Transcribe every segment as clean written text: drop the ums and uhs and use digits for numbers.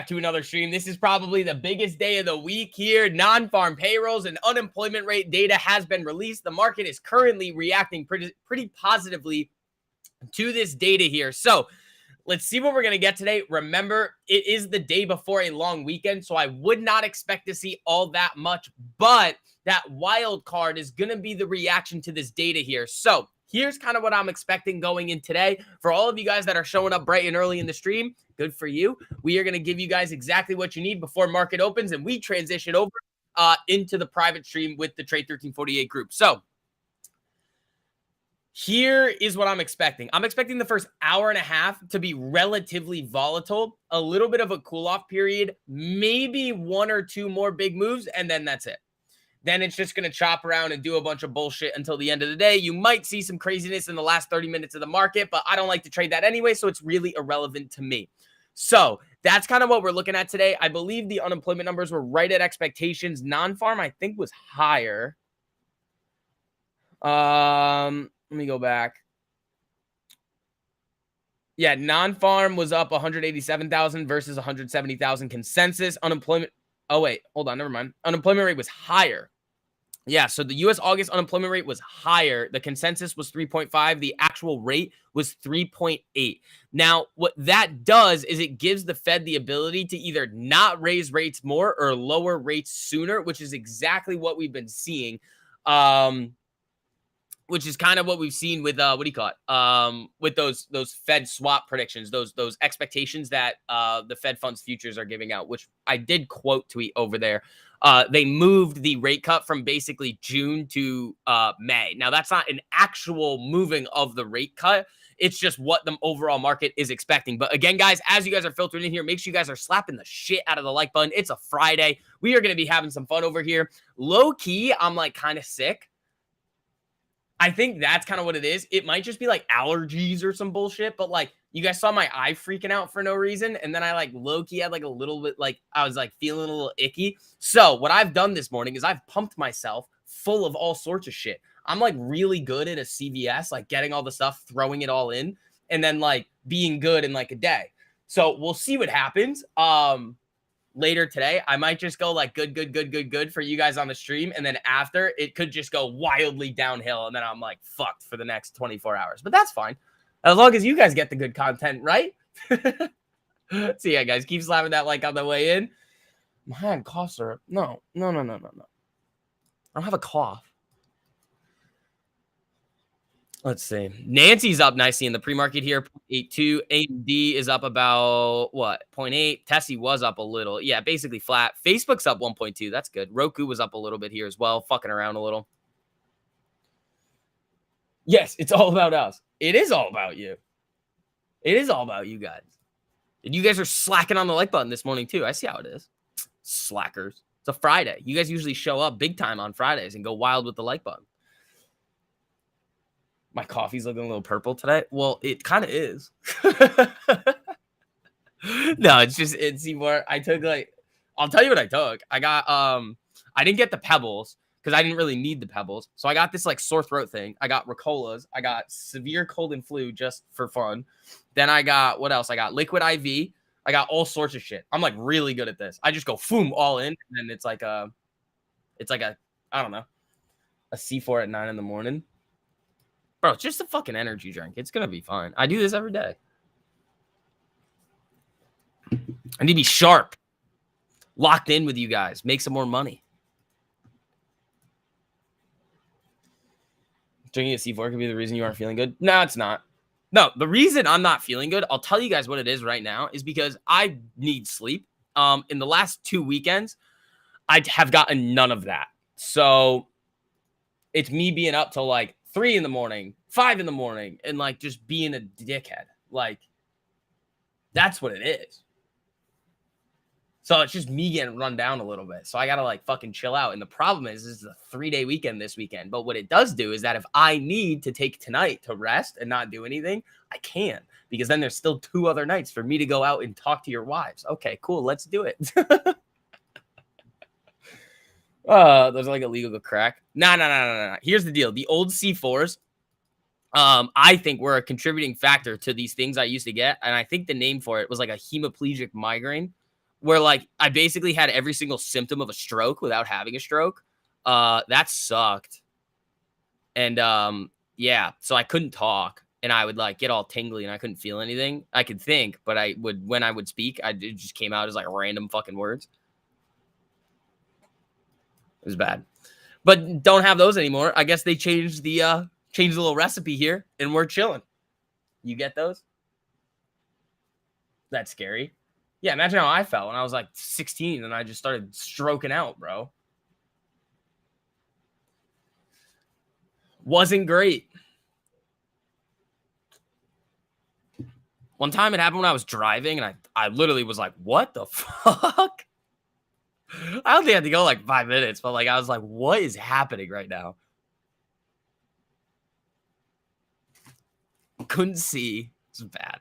To another stream. This is probably the biggest day of the week here. Non-farm payrolls and unemployment rate data has been released. The market is currently reacting pretty positively to this data here. So let's see what we're going to get today. Remember, it is the day before a long weekend, so I would not expect to see all that much, but that wild card is going to be the reaction to this data here. So here's kind of what I'm expecting going in today. For all of you guys that are showing up bright and early in the stream, good for you. We are going to give you guys exactly what you need before market opens, and we transition over into the private stream with the Trade 1348 group. So here is what I'm expecting. I'm expecting the first hour and a half to be relatively volatile, a little bit of a cool-off period, maybe one or two more big moves, and then that's it. Then it's just going to chop around and do a bunch of bullshit until the end of the day. You might see some craziness in the last 30 minutes of the market, but I don't like to trade that anyway, so it's really irrelevant to me. So that's kind of what we're looking at today. I believe the unemployment numbers were right at expectations. Non-farm, I think, was higher. Let me go back. Yeah, non-farm was up 187,000 versus 170,000 consensus. Unemployment. Oh, wait, hold on. Never mind. Unemployment rate was higher. Yeah, so the U.S. August unemployment rate was higher. The consensus was 3.5. The actual rate was 3.8. Now, what that does is it gives the Fed the ability to either not raise rates more or lower rates sooner, which is exactly what we've been seeing. Which is kind of what we've seen with with those Fed swap predictions, those expectations that the Fed funds futures are giving out, which I did quote tweet over there. They moved the rate cut from basically June to May. Now, that's not an actual moving of the rate cut. It's just what the overall market is expecting. But again, guys, as you guys are filtering in here, make sure you guys are slapping the shit out of the like button. It's a Friday. We are going to be having some fun over here. Low key, I'm like kind of sick. I think that's kind of what it is. It might just be like allergies or some bullshit, but like you guys saw my eye freaking out for no reason. And then I like low-key had like a little bit, like I was like feeling a little icky. So what I've done this morning is I've pumped myself full of all sorts of shit. I'm like really good at a CVS, like getting all the stuff, throwing it all in, and then like being good in like a day. So we'll see what happens. Later today, I might just go like good for you guys on the stream. And then after, it could just go wildly downhill. And then I'm like fucked for the next 24 hours. But that's fine. As long as you guys get the good content, right? So yeah, guys, keep slapping that like on the way in. I'm high on cough syrup. No. I don't have a cough. Let's see. Nancy's up nicely in the pre-market here, 0.82. AMD is up about, what, 0.8. Tessie was up a little. Yeah, basically flat. Facebook's up 1.2. That's good. Roku was up a little bit here as well, fucking around a little. Yes, it's all about us. It is all about you. It is all about you guys. And you guys are slacking on the like button this morning, too. I see how it is. Slackers. It's a Friday. You guys usually show up big time on Fridays and go wild with the like button. My coffee's looking a little purple today. Well, it kind of is. No, it's more. I took like, I'll tell you what I took. I got, I didn't get the pebbles because I didn't really need the pebbles. So I got this like sore throat thing. I got Ricolas. I got severe cold and flu just for fun. Then I got, what else? I got liquid IV. I got all sorts of shit. I'm like really good at this. I just go boom all in. And then it's like a, I don't know, a C4 at 9 in the morning. Bro, it's just a fucking energy drink. It's going to be fine. I do this every day. I need to be sharp. Locked in with you guys. Make some more money. Drinking a C4 could be the reason you aren't feeling good. No, it's not. No, the reason I'm not feeling good, I'll tell you guys what it is right now, is because I need sleep. In the last 2 weekends, I have gotten none of that. So it's me being up till like 3 in the morning, 5 in the morning, and like just being a dickhead. Like, that's what it is. So it's just me getting run down a little bit. So I got to like fucking chill out. And the problem is, this is a 3-day weekend this weekend. But what it does do is that if I need to take tonight to rest and not do anything, I can. Because then there's still 2 other nights for me to go out and talk to your wives. Okay, cool. Let's do it. There's like illegal crack. No. Here's the deal. The old C4s, I think were a contributing factor to these things I used to get. And I think the name for it was like a hemiplegic migraine, where like I basically had every single symptom of a stroke without having a stroke. That sucked. And yeah, so I couldn't talk and I would like get all tingly and I couldn't feel anything. I could think, but I would when I would speak, it just came out as like random fucking words. It was bad. But don't have those anymore. I guess they changed the little recipe here and we're chilling. You get those? That's scary. Yeah, imagine how I felt when I was like 16 and I just started stroking out, bro. Wasn't great. One time it happened when I was driving and I literally was like, what the fuck? I don't think I had to go like 5 minutes, but like I was like, what is happening right now? Couldn't see. It's bad.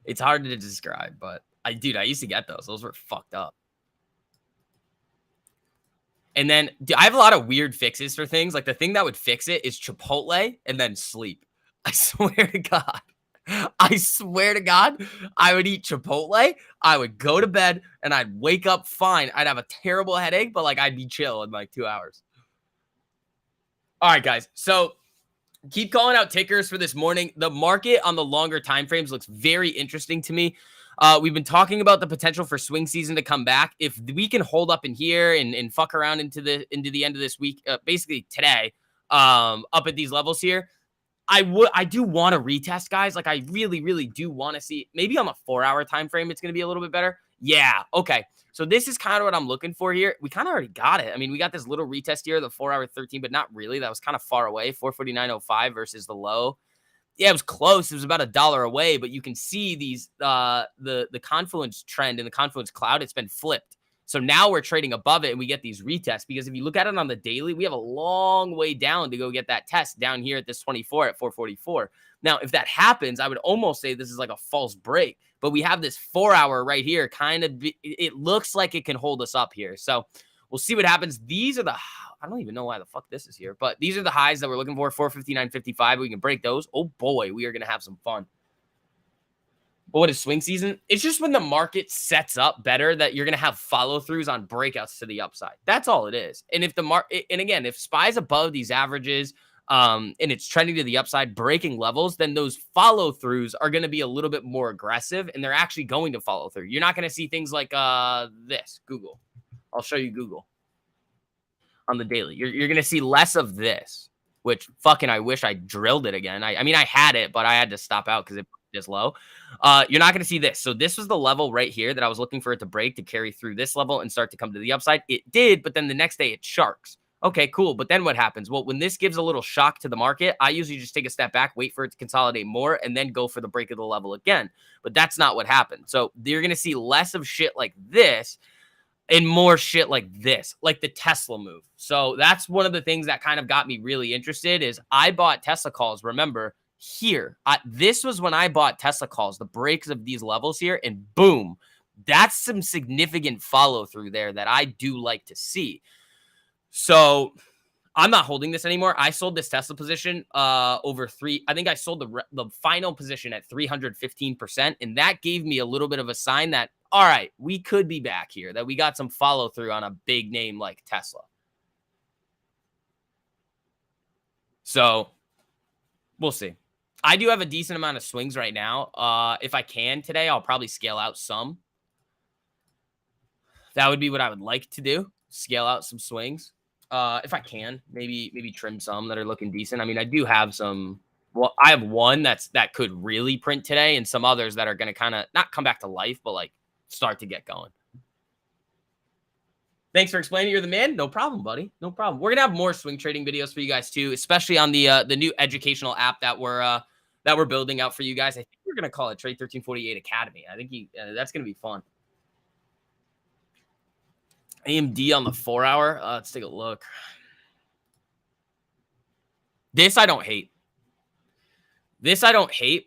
It's hard to describe, but dude, I used to get those. Those were fucked up. And then I have a lot of weird fixes for things. Like the thing that would fix it is Chipotle and then sleep. I swear to God. I swear to God, I would eat Chipotle. I would go to bed and I'd wake up fine. I'd have a terrible headache, but like I'd be chill in like 2 hours. All right, guys. So keep calling out tickers for this morning. The market on the longer time frames looks very interesting to me. We've been talking about the potential for swing season to come back. If we can hold up in here and fuck around into the end of this week, basically today, up at these levels here, I do want to retest, guys. Like I really, really do want to see maybe on the 4-hour time frame. It's going to be a little bit better. Yeah. Okay. So this is kind of what I'm looking for here. We kind of already got it. I mean, we got this little retest here, the 4-hour 13, but not really. That was kind of far away. 449.05 versus the low. Yeah, it was close. It was about $1 away, but you can see these the confluence trend and the confluence cloud. It's been flipped. So now we're trading above it and we get these retests because if you look at it on the daily, we have a long way down to go get that test down here at this 24 at 444. Now, if that happens, I would almost say this is like a false break, but we have this 4-hour right here. It looks like it can hold us up here. So we'll see what happens. These are I don't even know why the fuck this is here, but these are the highs that we're looking for, 459.55. We can break those. Oh boy, we are going to have some fun. But what is swing season? It's just when the market sets up better that you're going to have follow throughs on breakouts to the upside. That's all it is. And if the market, and again, if SPY's above these averages, and it's trending to the upside, breaking levels, then those follow throughs are going to be a little bit more aggressive and they're actually going to follow through. You're not going to see things like this, Google. I'll show you Google on the daily. You're going to see less of this, which fucking I wish I drilled it again. I mean, I had it, but I had to stop out because it is low. You're not going to see this. So this was the level right here that I was looking for it to break to carry through this level and start to come to the upside. It did, but then the next day it sharks. Okay, cool. But then what happens? Well, when this gives a little shock to the market, I usually just take a step back, wait for it to consolidate more, and then go for the break of the level again. But that's not what happened. So you're going to see less of shit like this and more shit like this, like the Tesla move. So that's one of the things that kind of got me really interested is I bought Tesla calls. Remember here, this was when I bought Tesla calls, the breaks of these levels here, and boom, that's some significant follow through there that I do like to see. So I'm not holding this anymore. I sold this Tesla position over three. I think I sold the final position at 315%. And that gave me a little bit of a sign that, all right, we could be back here, that we got some follow through on a big name like Tesla. So we'll see. I do have a decent amount of swings right now. If I can today, I'll probably scale out some. That would be what I would like to do. Scale out some swings. If I can, maybe trim some that are looking decent. I mean, I do have some. Well, I have one that could really print today, and some others that are going to kind of not come back to life, but like start to get going. Thanks for explaining. You're the man. No problem, buddy. No problem. We're gonna have more swing trading videos for you guys too, especially on the new educational app that we're building out for you guys. I think we're gonna call it Trade 1348 Academy. I think that's gonna be fun. AMD on the 4-hour. Let's take a look. This I don't hate.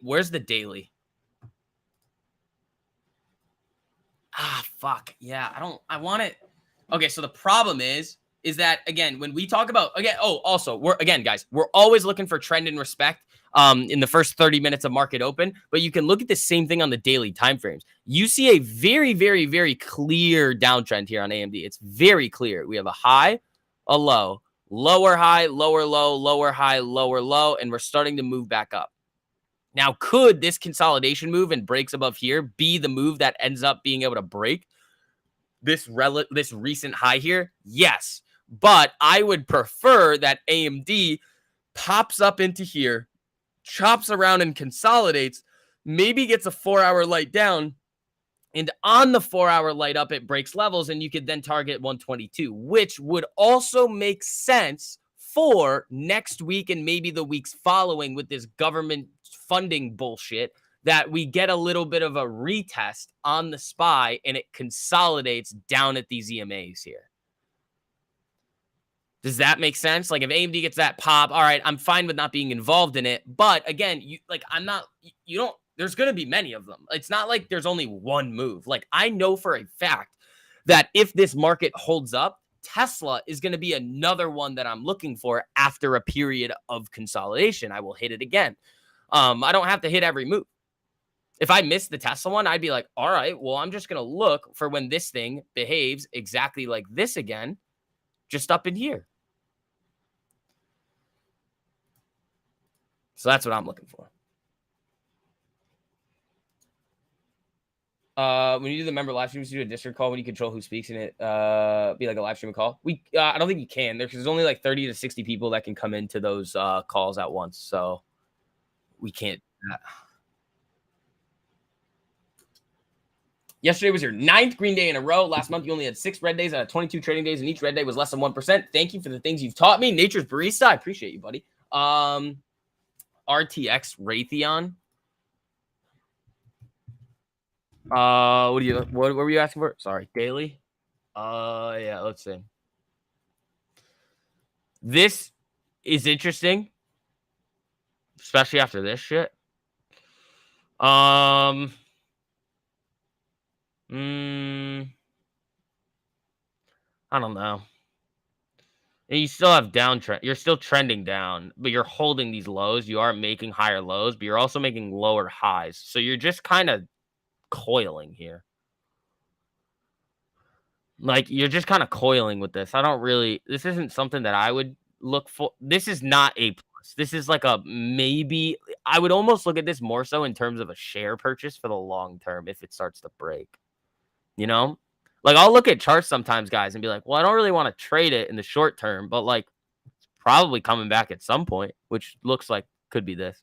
Where's the daily? Fuck. Yeah, I want it. Okay, so the problem is is that, again, when we talk about, again, oh, also, guys, we're always looking for trend and respect in the first 30 minutes of market open, but you can look at the same thing on the daily timeframes. You see a very, very, very clear downtrend here on AMD. It's very clear. We have a high, a low, lower high, lower low, lower high, lower low, and we're starting to move back up. Now, could this consolidation move and breaks above here be the move that ends up being able to break this recent high here? Yes, but I would prefer that AMD pops up into here, chops around and consolidates, maybe gets a 4-hour light down, and on the 4-hour light up, it breaks levels, and you could then target 122, which would also make sense for next week and maybe the weeks following with this government funding bullshit, that we get a little bit of a retest on the SPY and it consolidates down at these EMAs here. Does that make sense? Like, if AMD gets that pop, all right, I'm fine with not being involved in it. But again, there's going to be many of them. It's not like there's only one move. Like, I know for a fact that if this market holds up, Tesla is going to be another one that I'm looking for after a period of consolidation. I will hit it again. I don't have to hit every move. If I missed the Tesla one, I'd be like, all right, well, I'm just going to look for when this thing behaves exactly like this again, just up in here. So that's what I'm looking for. When you do the member live streams, you do a Discord call when you control who speaks in it. Be like a live stream call. I don't think you can. There's only like 30 to 60 people that can come into those calls at once. So we can't do that. Yesterday was your 9th green day in a row. Last month, you only had 6 red days out of 22 trading days, and each red day was less than 1%. Thank you for the things you've taught me. Nature's Barista, I appreciate you, buddy. RTX Raytheon. What were you asking for? Sorry, daily. Yeah, let's see. This is interesting, especially after this shit. I don't know. And you still have downtrend. You're still trending down, but you're holding these lows. You are making higher lows, but you're also making lower highs. So you're just kind of coiling here. Like, you're just kind of coiling with this. This isn't something that I would look for. This is not A plus. This is like a maybe. I would almost look at this more so in terms of a share purchase for the long term if it starts to break. You know? Like, I'll look at charts sometimes, guys, and be like, well, I don't really want to trade it in the short term, but like, it's probably coming back at some point, which looks like could be this.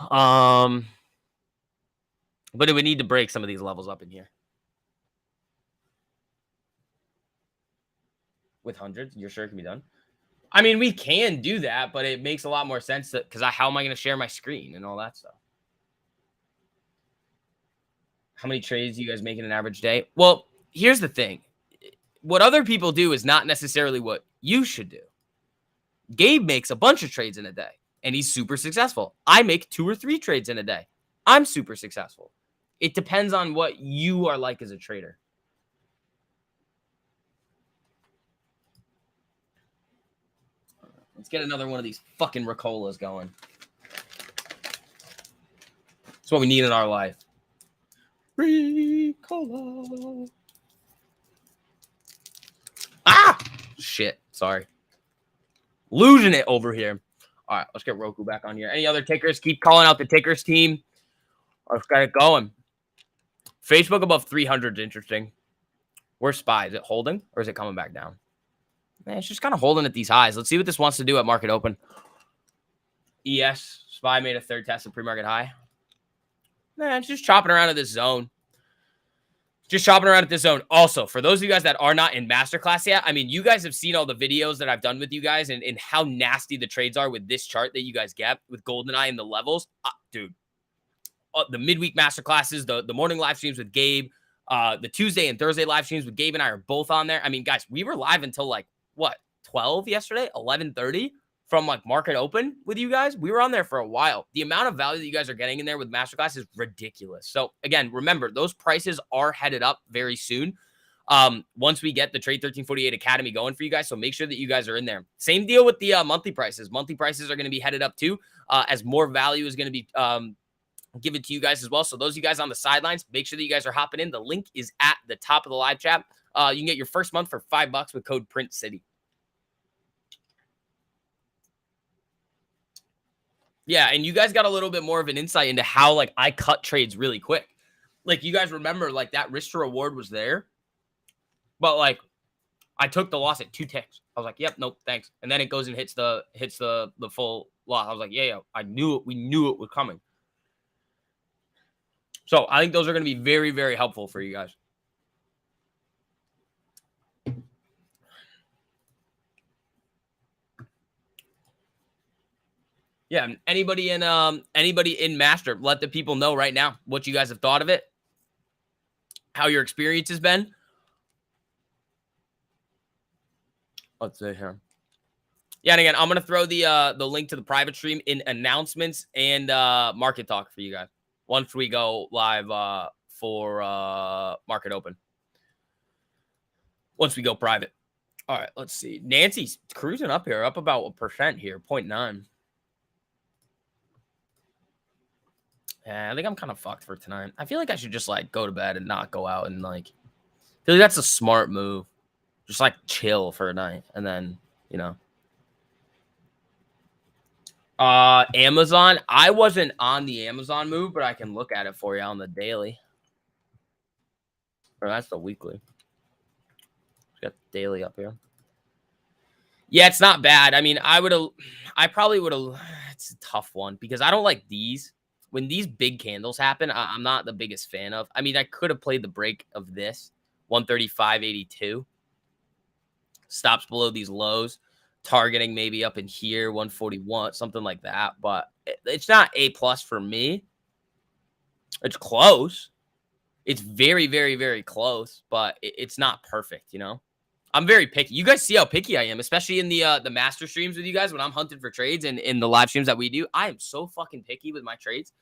But it would need to break some of these levels up in here. With hundreds, you're sure it can be done? I mean, we can do that, but it makes a lot more sense because how am I going to share my screen and all that stuff? How many trades do you guys make in an average day? Well, here's the thing. What other people do is not necessarily what you should do. Gabe makes a bunch of trades in a day, and he's super successful. I make 2 or 3 trades in a day. I'm super successful. It depends on what you are like as a trader. Let's get another one of these fucking Ricolas going. That's what we need in our life. Ricola. Ah! Shit. Sorry. Losing it over here. All right, let's get Roku back on here. Any other tickers? Keep calling out the tickers team. Let's get it going. Facebook above 300 is interesting. Where's SPY? Is it holding or is it coming back down? Man, it's just kind of holding at these highs. Let's see what this wants to do at market open. ES, SPY made a third test of pre-market high. Man, it's just chopping around at this zone. Just chopping around at this zone. Also, for those of you guys that are not in masterclass yet, I mean, you guys have seen all the videos that I've done with you guys and how nasty the trades are with this chart that you guys get with GoldenEye and the levels. Dude, the midweek masterclasses, the morning live streams with Gabe, the Tuesday and Thursday live streams with Gabe and I are both on there. I mean, guys, we were live until like, what, 12 yesterday, 11:30 from like market open with you guys. We were on there for a while. The amount of value that you guys are getting in there with masterclass is ridiculous. So again, remember, those prices are headed up very soon. once we get the Trade 1348 Academy going for you guys. So make sure that you guys are in there. Same deal with the monthly prices. Monthly prices are going to be headed up too, as more value is going to be given to you guys as well. So those of you guys on the sidelines, make sure that you guys are hopping in. The link is at the top of the live chat. You can get your first month for $5 with code PRINTCITY. Yeah, and you guys got a little bit more of an insight into how, like, I cut trades really quick. Like, you guys remember, like, that risk to reward was there, but, like, I took the loss at 2 ticks. I was like, yep, nope, thanks. And then it goes and hits the full loss. I was like, yeah, I knew it. We knew it was coming. So I think those are going to be very, very helpful for you guys. Yeah, anybody in Master, let the people know right now what you guys have thought of it, how your experience has been. Let's see here. Yeah, and again, I'm gonna throw the link to the private stream in announcements and market talk for you guys once we go live for market open. Once we go private. All right, let's see. Nancy's cruising up here, up about 1% here, 0.9. Yeah, I think I'm kind of fucked for tonight. I feel like I should just like go to bed and not go out and like. I feel like that's a smart move. Just like chill for a night and then, you know. Amazon. I wasn't on the Amazon move, but I can look at it for you on the daily. Or that's the weekly. Got the daily up here. Yeah, it's not bad. I mean, I probably would have. It's a tough one because I don't like these. When these big candles happen, I'm not the biggest fan of. I mean, I could have played the break of this 135.82. Stops below these lows, targeting maybe up in here 141, something like that. But it's not A+ for me. It's close. It's very, very, very close, but it's not perfect. You know, I'm very picky. You guys see how picky I am, especially in the master streams with you guys when I'm hunting for trades and in the live streams that we do. I am so fucking picky with my trades.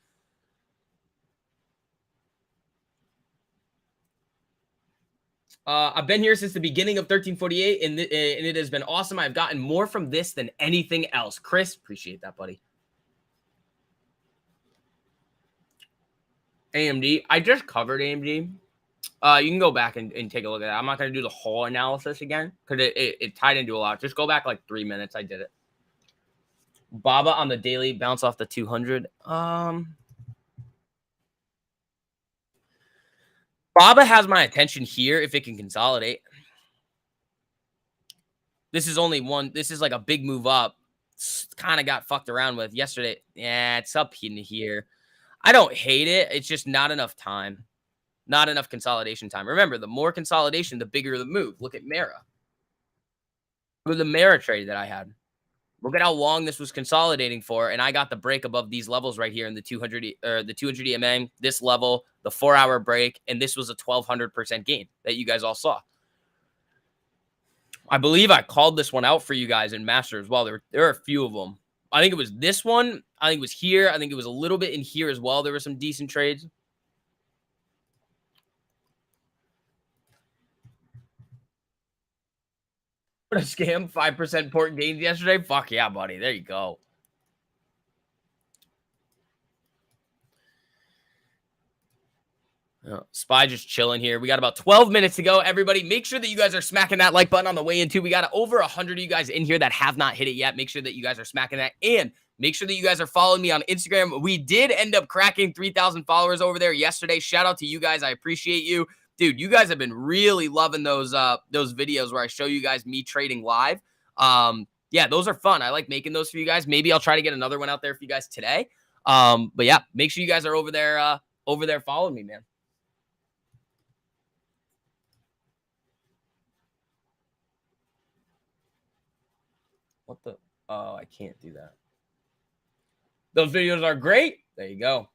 I've been here since the beginning of 1348, and it has been awesome. I've gotten more from this than anything else. Chris, appreciate that, buddy. AMD. I just covered AMD. You can go back and take a look at that. I'm not going to do the whole analysis again because it tied into a lot. Just go back like 3 minutes. I did it. Baba on the daily bounce off the 200. Baba has my attention here if it can consolidate. This is only one. This is like a big move up. Kind of got fucked around with yesterday. Yeah, it's up in here. I don't hate it. It's just not enough time. Not enough consolidation time. Remember, the more consolidation, the bigger the move. Look at Mara. Look at the Mara trade that I had. Look at how long this was consolidating for, and I got the break above these levels right here in the 200 or the 200 EMA, this level, the 4-hour break, and this was a 1,200% gain that you guys all saw. I believe I called this one out for you guys in Master as well. There are a few of them. I think it was this one. I think it was here. I think it was a little bit in here as well. There were some decent trades. What a scam. 5% port gains yesterday. Fuck yeah, buddy. There you go. Spy just chilling here. We got about 12 minutes to go. Everybody, make sure that you guys are smacking that like button on the way in too. We got over 100 of you guys in here that have not hit it yet. Make sure that you guys are smacking that. And make sure that you guys are following me on Instagram. We did end up cracking 3,000 followers over there yesterday. Shout out to you guys. I appreciate you. Dude, you guys have been really loving those videos where I show you guys me trading live. Yeah, those are fun. I like making those for you guys. Maybe I'll try to get another one out there for you guys today. But yeah, make sure you guys are over there following me, man. What the? Oh, I can't do that. Those videos are great. There you go.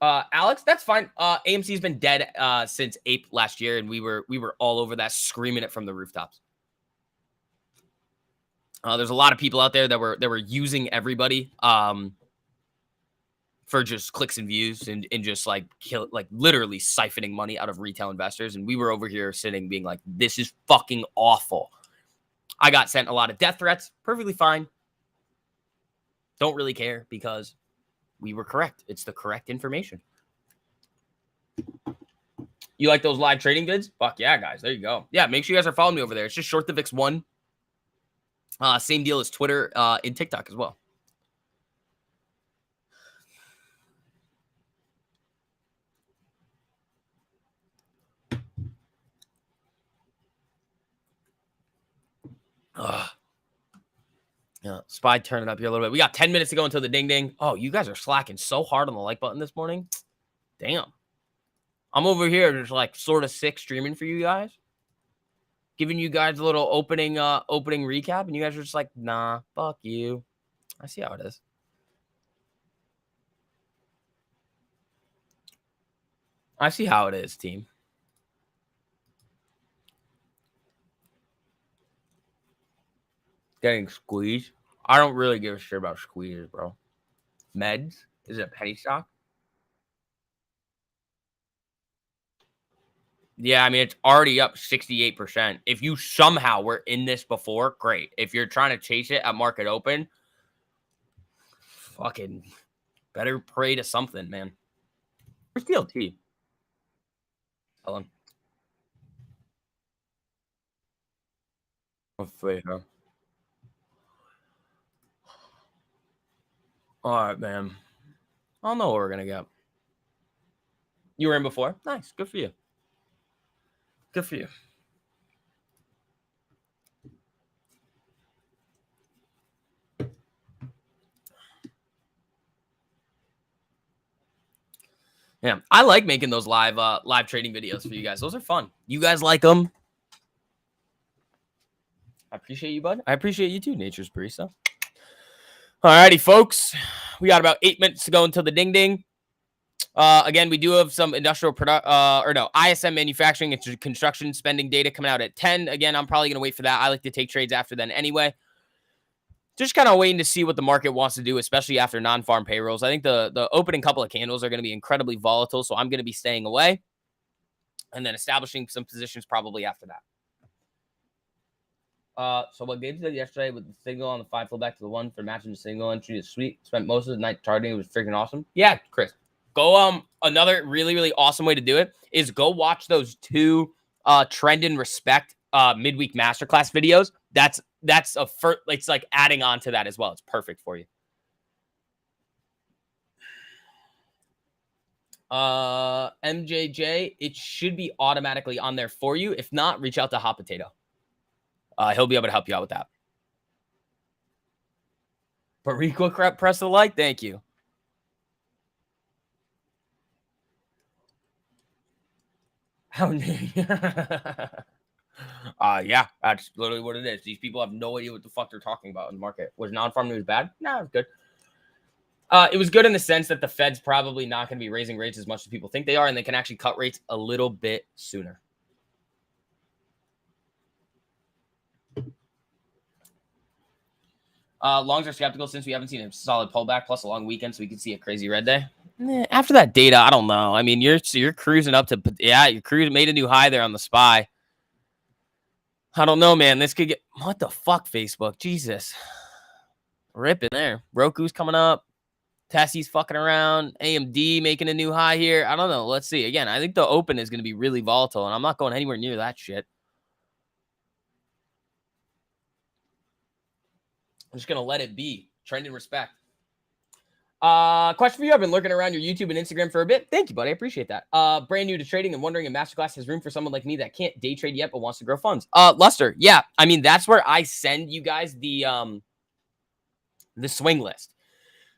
Alex, that's fine. AMC's been dead since Ape last year, and we were all over that, screaming it from the rooftops. There's a lot of people out there that were using everybody. for just clicks and views and just like literally siphoning money out of retail investors. And we were over here sitting being like, this is fucking awful. I got sent a lot of death threats. Perfectly fine. Don't really care because we were correct. It's the correct information. You like those live trading vids? Fuck yeah, guys. There you go. Yeah, make sure you guys are following me over there. It's just Short the VIX 1. Same deal as Twitter and TikTok as well. Yeah, Spy, turn it up here a little bit. We got 10 minutes to go until the ding ding. Oh, you guys are slacking so hard on the like button this morning. Damn. I'm over here just like sort of sick streaming for you guys. Giving you guys a little opening recap, and you guys are just like, nah, fuck you. I see how it is. I see how it is, team. Getting squeezed. I don't really give a shit about squeezes, bro. Meds? Is it a penny stock? Yeah, I mean, it's already up 68%. If you somehow were in this before, great. If you're trying to chase it at market open, fucking better pray to something, man. Where's DLT? Ellen. Huh? All right, man. I don't know what we're going to get. You were in before? Nice. Good for you. Good for you. Yeah, I like making those live trading videos for you guys. Those are fun. You guys like them. I appreciate you, bud. I appreciate you too, Nature's Barista. All righty, folks. We got about 8 minutes to go until the ding ding. Again, we do have some industrial ISM manufacturing and construction spending data coming out at 10. Again, I'm probably going to wait for that. I like to take trades after then anyway. Just kind of waiting to see what the market wants to do, especially after non-farm payrolls. I think the opening couple of candles are going to be incredibly volatile, so I'm going to be staying away and then establishing some positions probably after that. So what Gabe did yesterday with the signal on the 5 back to the 1 for matching the signal entry is sweet. Spent most of the night charting. It was freaking awesome. Yeah, Chris. Go another really, really awesome way to do it is go watch those 2 trend and respect midweek masterclass videos. That's a first, it's like adding on to that as well. It's perfect for you. MJJ, it should be automatically on there for you. If not, reach out to Hot Potato. He'll be able to help you out with that. Bariqua, press the like. Thank you. Yeah, that's literally what it is. These people have no idea what the fuck they're talking about in the market. Was non-farm news bad? No, it was good. It was good in the sense that the Fed's probably not going to be raising rates as much as people think they are, and they can actually cut rates a little bit sooner. Longs are skeptical since we haven't seen a solid pullback plus a long weekend, so we can see a crazy red day. After that data, I don't know. I mean, you're cruising up to your cruise made a new high there on the SPY. I don't know, man. This could get what the fuck, Facebook. Jesus. Rip in there. Roku's coming up. Tessie's fucking around. AMD making a new high here. I don't know. Let's see. Again, I think the open is going to be really volatile, and I'm not going anywhere near that shit. I'm just going to let it be. Trend and respect. Question for you. I've been lurking around your YouTube and Instagram for a bit. Thank you, buddy. I appreciate that. Brand new to trading and wondering if Masterclass has room for someone like me that can't day trade yet but wants to grow funds. Luster, yeah. I mean, that's where I send you guys the swing list.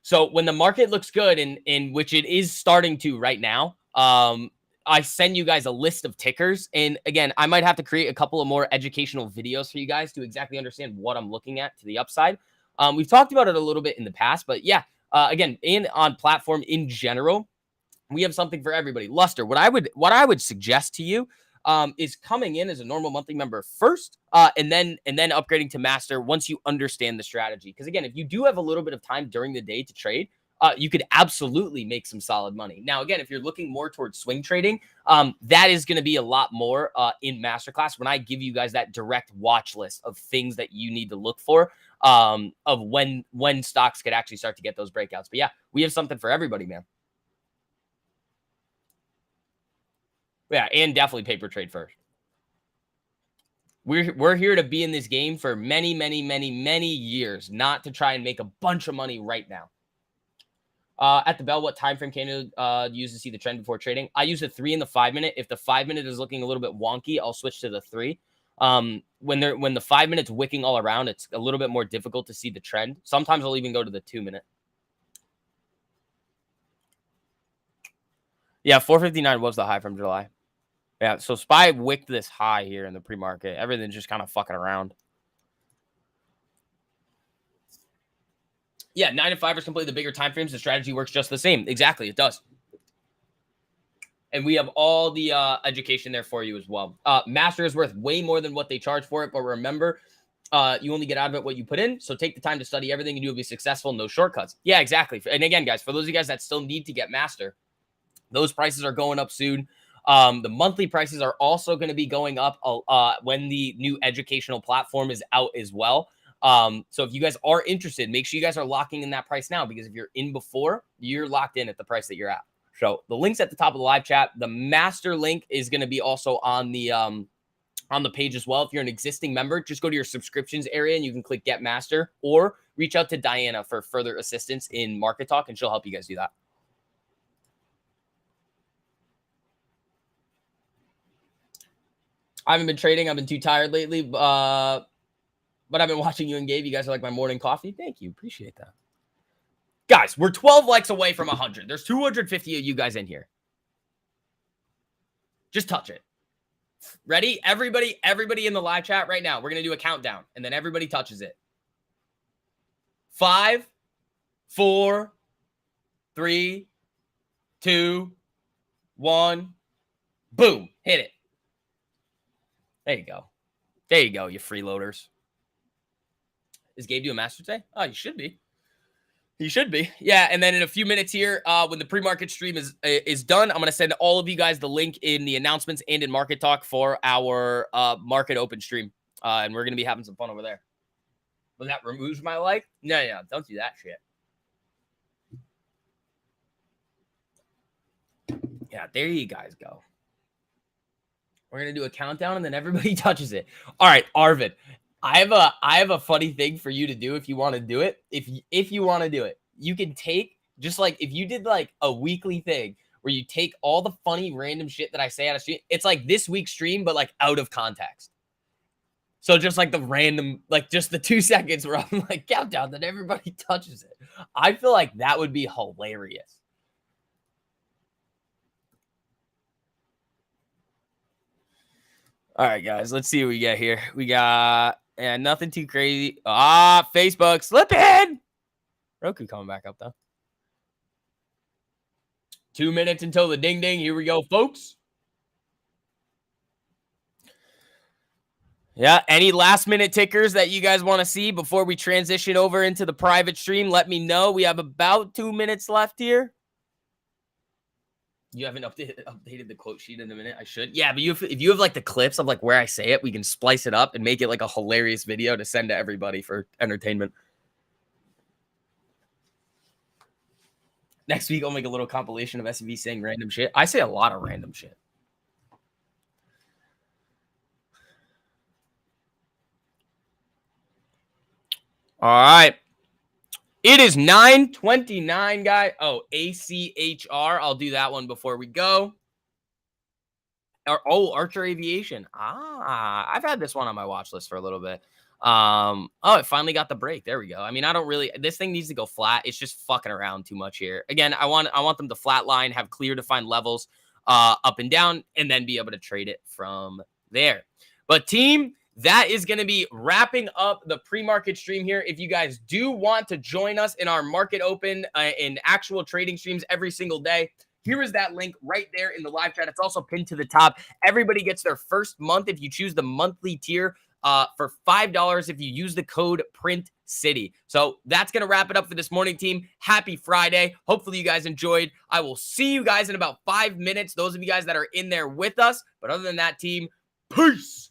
So when the market looks good, in which it is starting to right now, I send you guys a list of tickers. And again, I might have to create a couple of more educational videos for you guys to exactly understand what I'm looking at to the upside. We've talked about it a little bit in the past, but yeah, again, on platform in general, we have something for everybody. Luster, what I would suggest to you is coming in as a normal monthly member first, and then upgrading to master once you understand the strategy. Because again, if you do have a little bit of time during the day to trade, you could absolutely make some solid money. Now, again, if you're looking more towards swing trading, that is going to be a lot more in masterclass when I give you guys that direct watch list of things that you need to look for, of when stocks could actually start to get those breakouts. But yeah, we have something for everybody, man. Yeah, and definitely paper trade first. We're here to be in this game for many, many, many, many years, not to try and make a bunch of money right now. At the bell, what time frame can you use to see the trend before trading? I use the 3 and the 5 minute. If the 5 minute is looking a little bit wonky, I'll switch to the 3. When the 5 minutes wicking all around, it's a little bit more difficult to see the trend. Sometimes I'll even go to the 2 minute. Yeah, 459 was the high from July. Yeah, so SPY wicked this high here in the pre-market. Everything's just kind of fucking around. Yeah, 9 and 5 is completely the bigger time frames. The strategy works just the same. Exactly, it does. And we have all the education there for you as well. Master is worth way more than what they charge for it, but remember, you only get out of it what you put in. So take the time to study everything and you'll be successful. No shortcuts. Yeah, exactly. And again, guys, for those of you guys that still need to get Master, those prices are going up soon. The monthly prices are also going to be going up when the new educational platform is out as well. So if you guys are interested, make sure you guys are locking in that price now, because if you're in before, you're locked in at the price that you're at. So the link's at the top of the live chat. The master link is going to be also on the page as well. If you're an existing member, just go to your subscriptions area and you can click Get Master, or reach out to Diana for further assistance in Market Talk, and she'll help you guys do that. I haven't been trading. I've been too tired lately, but I've been watching you and Gabe. You guys are like my morning coffee. Thank you. Appreciate that. Guys, we're 12 likes away from 100. There's 250 of you guys in here. Just touch it. Ready? Everybody in the live chat right now. We're going to do a countdown, and then everybody touches it. 5, 4, 3, 2, 1. Boom. Hit it. There you go. There you go, you freeloaders. Is Gabe doing Master today? Oh, you should be. You should be. Yeah, and then in a few minutes here, when the pre-market stream is done, I'm going to send all of you guys the link in the announcements and in Market Talk for our Market Open stream. And we're going to be having some fun over there. But that removes my like? No, don't do that shit. Yeah, there you guys go. We're going to do a countdown, and then everybody touches it. All right, Arvid, I have a funny thing for you to do if you want to do it. If you want to do it, you can take, just like if you did like a weekly thing where you take all the funny random shit that I say on a stream. It's like this week's stream, but like out of context. So just like the random, like just the 2 seconds where I'm like countdown, then everybody touches it. I feel like that would be hilarious. All right, guys, let's see what we get here. We got nothing too crazy. Facebook slipping. Roku coming back up, though. 2 minutes until the ding ding. Here we go, folks. Yeah, any last minute tickers that you guys want to see before we transition over into the private stream, let me know. We have about 2 minutes left here. You haven't updated the quote sheet in a minute. I should. Yeah, but if you have like the clips of like where I say it, we can splice it up and make it like a hilarious video to send to everybody for entertainment. Next week, I'll make a little compilation of SUV saying random shit. I say a lot of random shit. All right. It is 9:29, guy. Oh, ACHR. I'll do that one before we go. Archer Aviation. I've had this one on my watch list for a little bit. It finally got the break. There we go. I mean, this thing needs to go flat. It's just fucking around too much here. Again, I want them to flatline, have clear defined levels up and down, and then be able to trade it from there. But team, that is going to be wrapping up the pre-market stream here. If you guys do want to join us in our market open in actual trading streams every single day, here is that link right there in the live chat. It's also pinned to the top. Everybody gets their first month if you choose the monthly tier for $5 if you use the code PRINTCITY. So that's going to wrap it up for this morning, team. Happy Friday. Hopefully you guys enjoyed. I will see you guys in about 5 minutes, those of you guys that are in there with us. But other than that, team, peace.